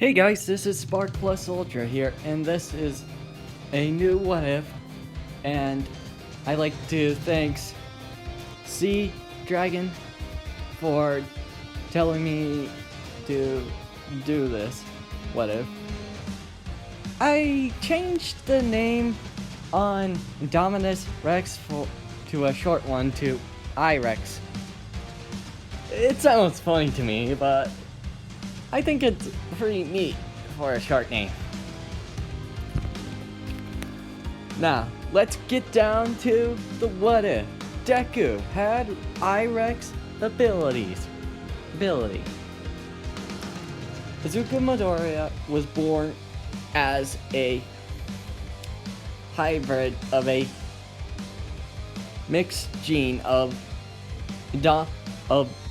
Hey guys, this is Spark Plus Ultra here, and this is a new What If, and I'd like to thank Sea Dragon for telling me to do this What If. I changed the name on Indominus Rex to a short one to iRex. It sounds funny to me, but I think it's pretty neat for a short name. Now, let's get down to the what if. Deku had iRex ability. Izuku Midoriya was born as a hybrid of a mixed gene of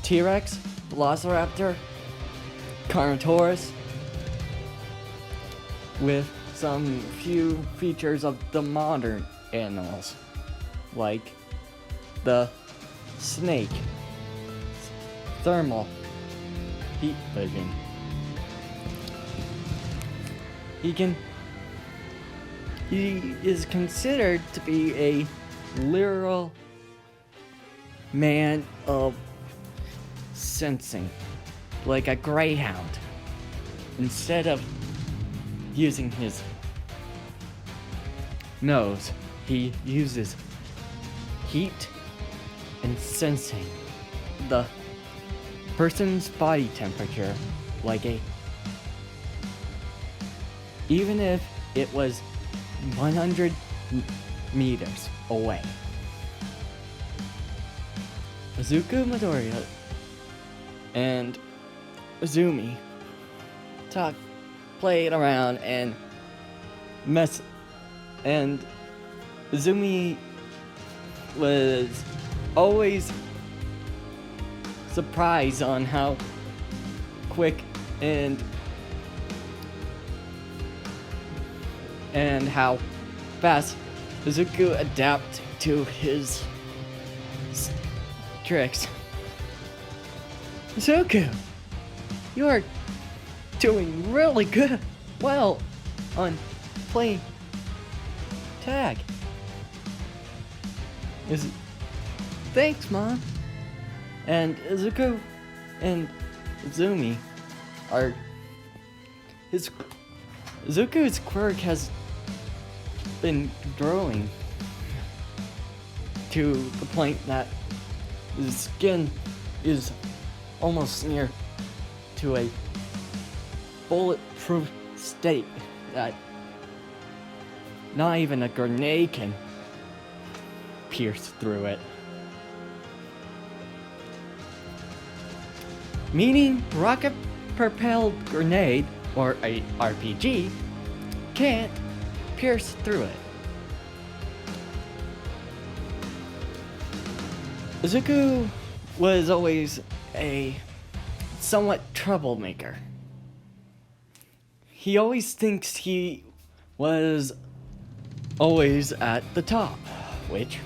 T-Rex, Velociraptor, Carnotaurus, with some few features of the modern animals, like the snake, thermal, heat vision. He is considered to be a literal man of sensing, like a greyhound. Instead of using his nose, he uses heat and sensing the person's body temperature, like even if it was 100 meters away. Izuku Midoriya and Izumi played around and Izumi was always surprised on how quick and how fast Izuku adapted to his tricks. Izuku, you are doing really well on playing tag. Thanks, Mom. And Izuku and Izumi are Izuku's quirk has been growing to the point that his skin is almost near to a bulletproof state that not even a grenade can pierce through it. Meaning rocket-propelled grenade, or a RPG, can't pierce through it. Izuku was always a somewhat troublemaker. He always thinks he was always at the top, which,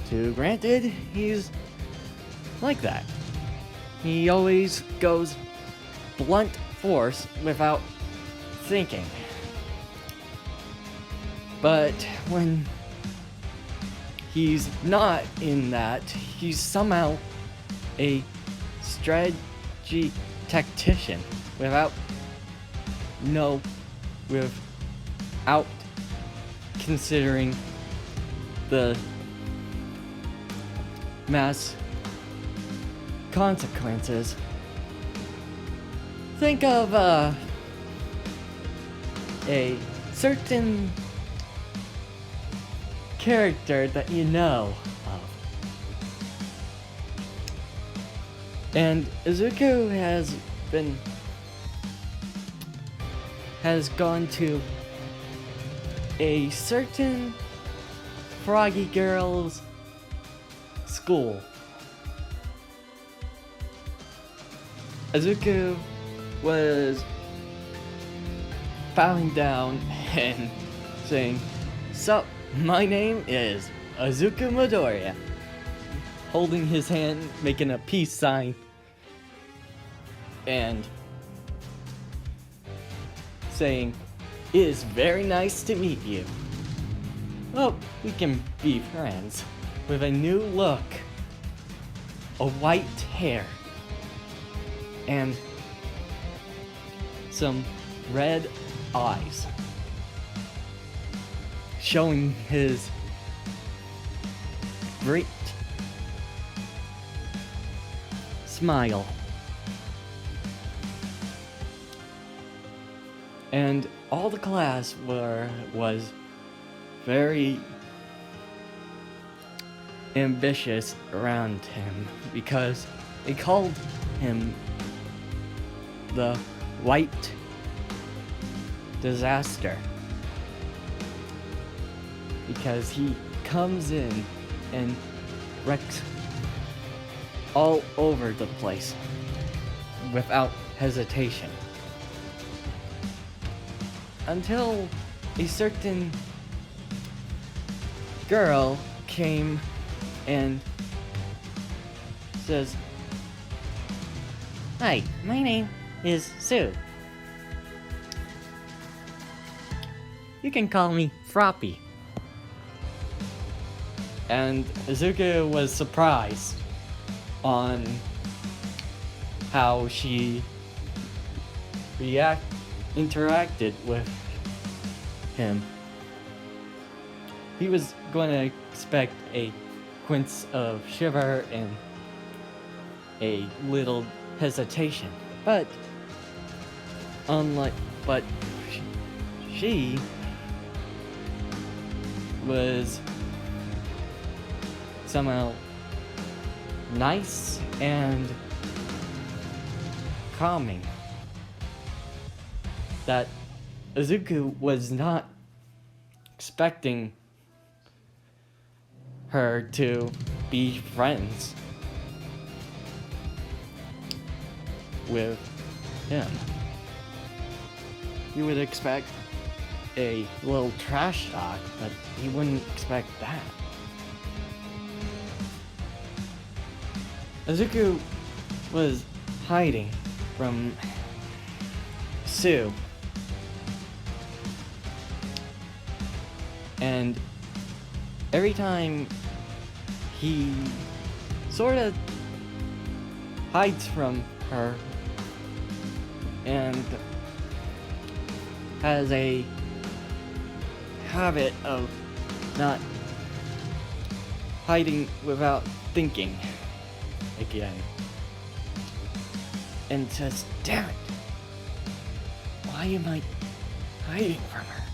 to granted, he's like that. He always goes blunt force without thinking. But when he's not in that, he's somehow a strategy tactician without considering the mass consequences. Think of a certain character that you know of. And Izuku has gone to a certain froggy girl's school. Izuku was bowing down and saying, "Sup, my name is Izuku Midoriya," holding his hand, making a peace sign. And saying, "It is very nice to meet you. Oh, we can be friends." With a new look, a white hair, and some red eyes, showing his great smile. And all the class was very ambitious around him because they called him the White Disaster, because he comes in and wrecks all over the place without hesitation, until a certain girl came and says, "Hi, my name is Sue. You can call me Froppy." And Izuku was surprised on how she interacted with him. He was going to expect a quince of shiver and a little hesitation, but she was somehow nice and calming that Izuku was not expecting her to be friends with him. You would expect a little trash talk, but you wouldn't expect that. Izuku was hiding from Sue, and every time he sort of hides from her and has a habit of not hiding without thinking again, and says, "Damn it, why am I hiding from her?"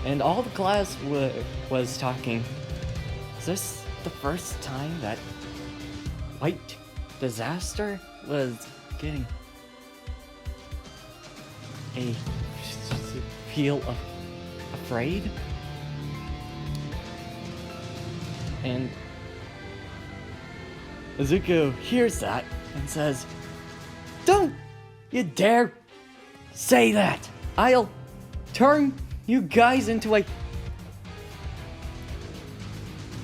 And all the class was talking, is this the first time that White Disaster was getting a feel of afraid? And Izuku hears that and says, "Don't you dare say that! I'll turn you guys into a...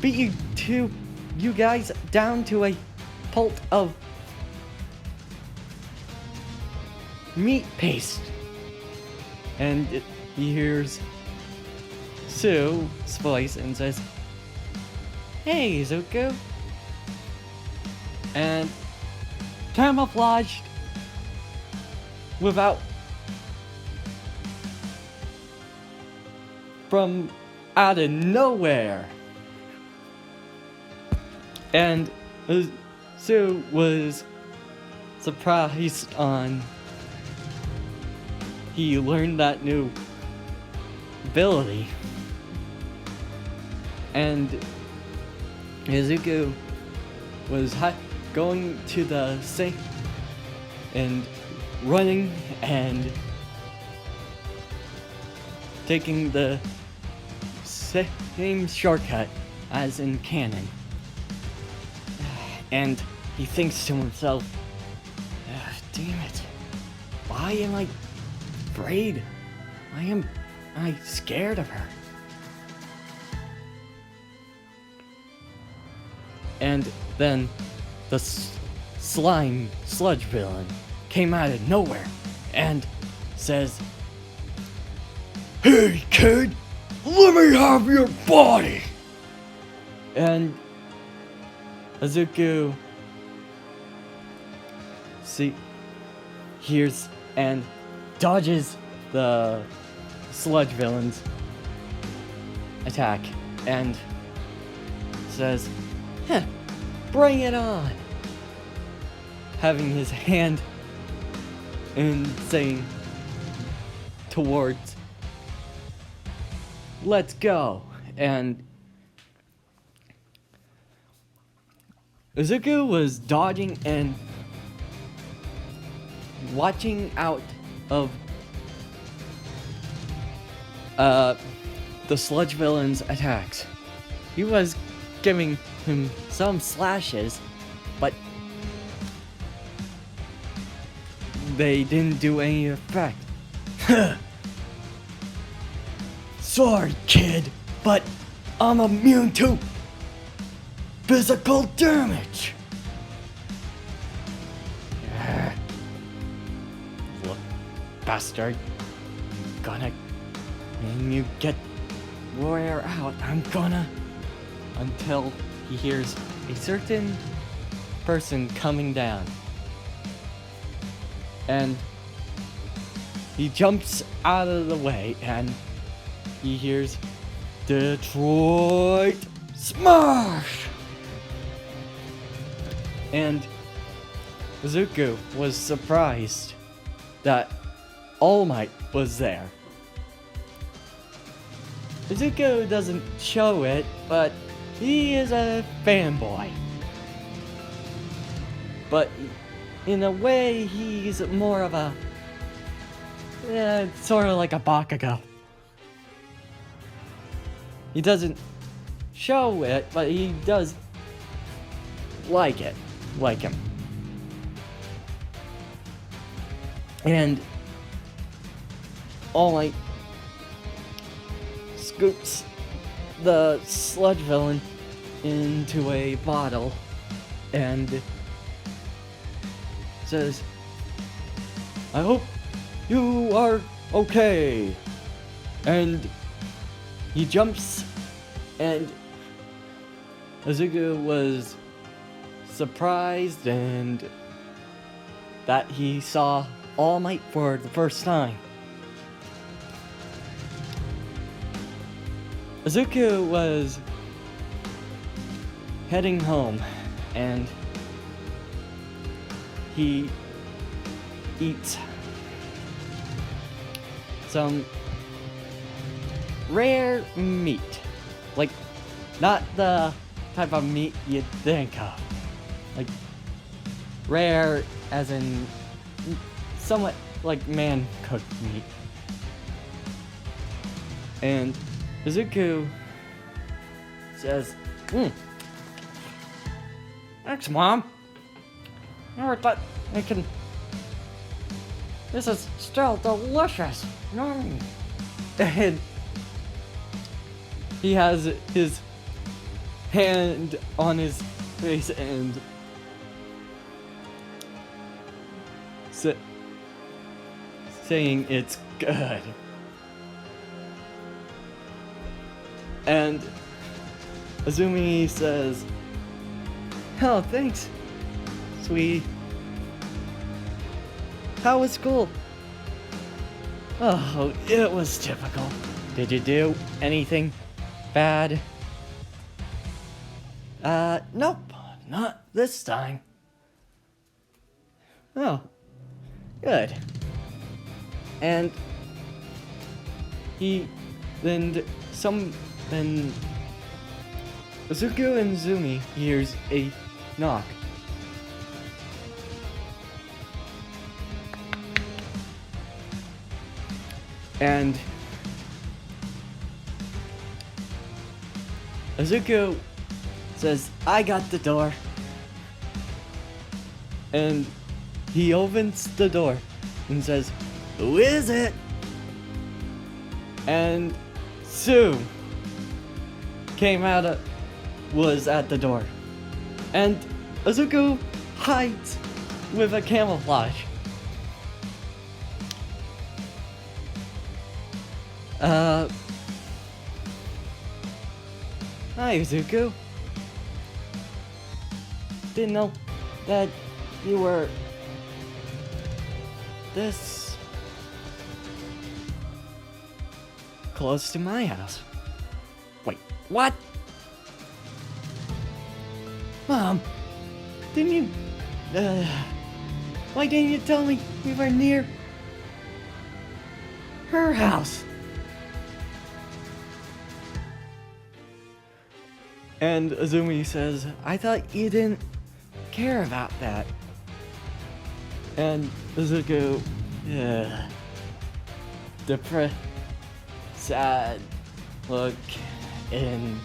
beat you guys down to a pulp of meat paste." And he hears Sue's voice and says, "Hey, Izuku." And camouflaged without from out of nowhere. And Sue was surprised on he learned that new ability. And Izuku was going to the sink and running and taking the same shortcut as in canon. And he thinks to himself, damn it, why am I afraid? Why am I scared of her? And then the sludge villain came out of nowhere and says, Hey kid, let me have your body! And Izuku hears and dodges the sludge villain's attack and says, "Heh, bring it on!" Having his hand and saying towards, "Let's go!" And Izuku was dodging and watching out of the sludge villain's attacks. He was giving him some slashes, but they didn't do any effect. Sorry, kid, but I'm immune to physical damage. Look, bastard. Gonna when you get wear out, I'm gonna until he hears a certain person coming down. And he jumps out of the way and he hears Detroit Smash! And Izuku was surprised that All Might was there. Izuku doesn't show it, but he is a fanboy. But in a way, he's more of a sort of like a Bakugo. He doesn't show it, but he does like him. And All Might scoops the sludge villain into a bottle and says, "I hope you are okay." And he jumps, and Izuku was surprised and that he saw All Might for the first time. Izuku was heading home and he eats some rare meat. Like, not the type of meat you'd think of. Like, rare as in somewhat like man-cooked meat. And Izuku says, "Thanks, Mom. Never thought I can... This is still delicious." And he has his hand on his face and saying it's good. And Azumi says, "Oh, thanks, sweetie. How was school?" "Oh, it was typical. Did you do anything bad?" Nope, not this time." "Oh, good." And then Izuku and Zumi hears a knock. And Izuku says, "I got the door." And he opens the door and says, "Who is it?" And Sue was at the door. And Izuku hides with a camouflage. Hi, Izuku. Didn't know that you were this close to my house. Wait, what? Mom, didn't you, why didn't you tell me we were near her house? And Azumi says, I thought you didn't care about that. And Izuku, depressed, sad look in,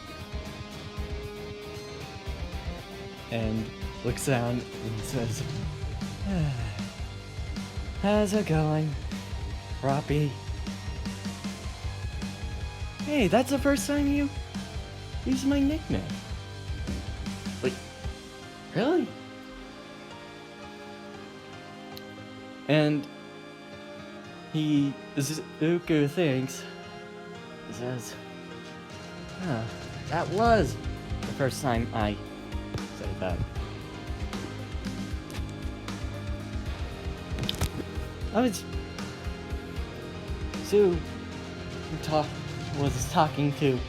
and looks down and says, how's it going, Roppy? Hey, that's the first time you used my nickname. Wait, really? And Izuku thinks, he says, that was the first time I said that. Was talking to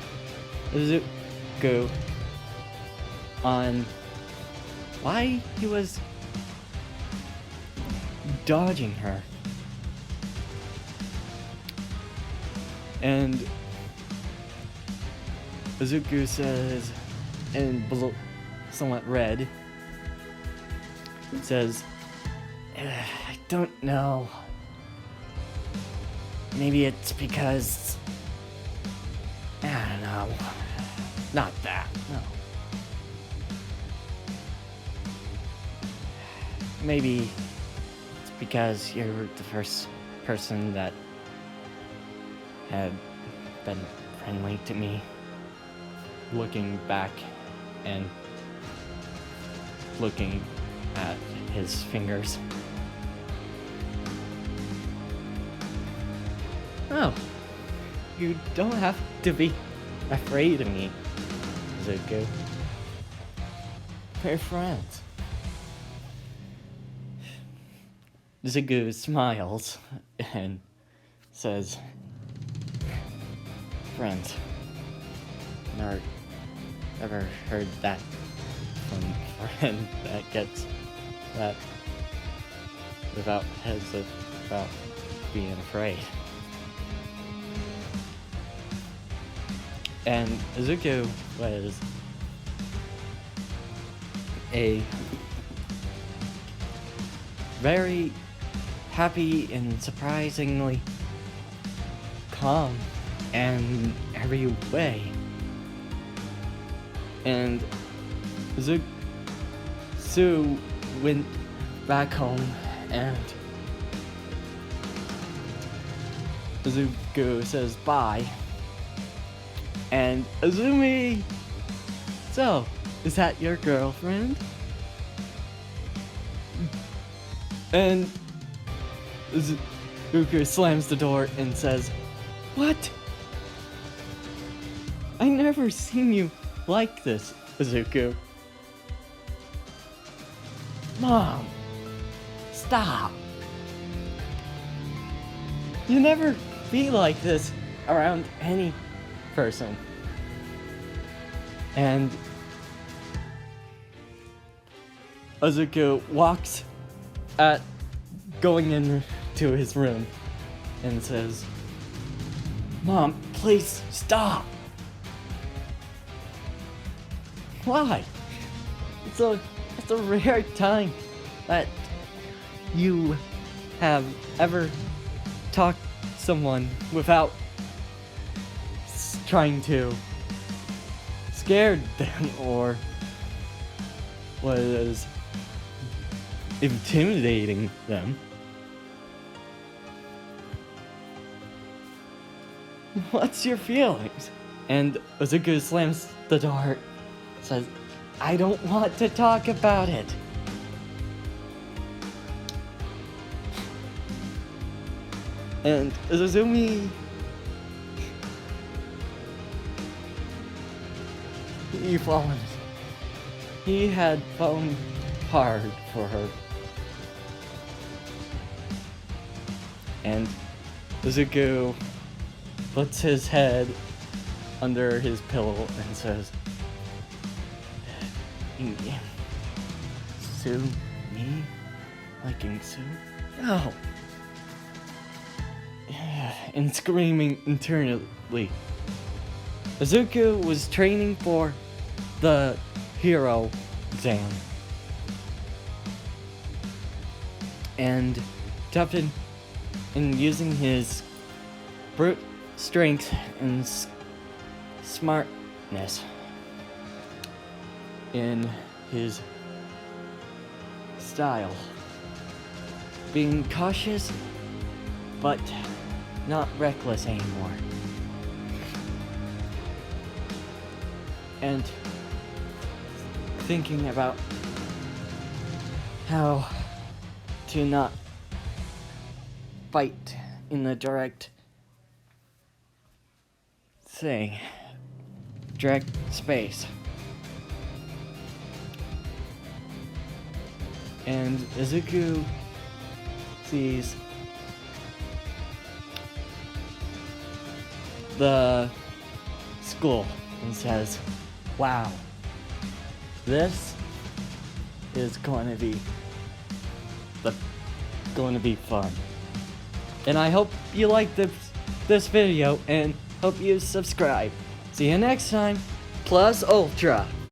Izuku on why he was dodging her. And Izuku says, in somewhat red, says, I don't know. Maybe it's because, I don't know. Not that, no. Maybe it's because you're the first person that had been friendly to me. Looking back and looking at his fingers. Oh, you don't have to be afraid of me, Izuku. We're friends. Izuku smiles and says, friends. Never heard that from a friend that gets that without being afraid. And Izuku was a very happy and surprisingly calm in every way. And Tsuyu went back home and Izuku says bye. And Azumi! So, is that your girlfriend? And Izuku slams the door and says, what? I never seen you like this, Izuku. Mom, stop. You never be like this around any person. And Izuku walks going into his room and says, Mom, please stop. Why? It's a rare time that you have ever talked to someone without trying to scare them or was intimidating them. What's your feelings? And Izuku slams the door, says, I don't want to talk about it. And Izumi He had fallen hard for her. And Izuku puts his head under his pillow and says, Sue, me? Liking Sue? No! And screaming internally. Izuku was training for the hero exam. And toughened in using his brute strength and smartness in his style. Being cautious, but not reckless anymore. And thinking about how to not fight in the direct space. And Izuku sees the school and says, wow, this is going to be fun. And I hope you like this video and hope you subscribe. See you next time. Plus Ultra.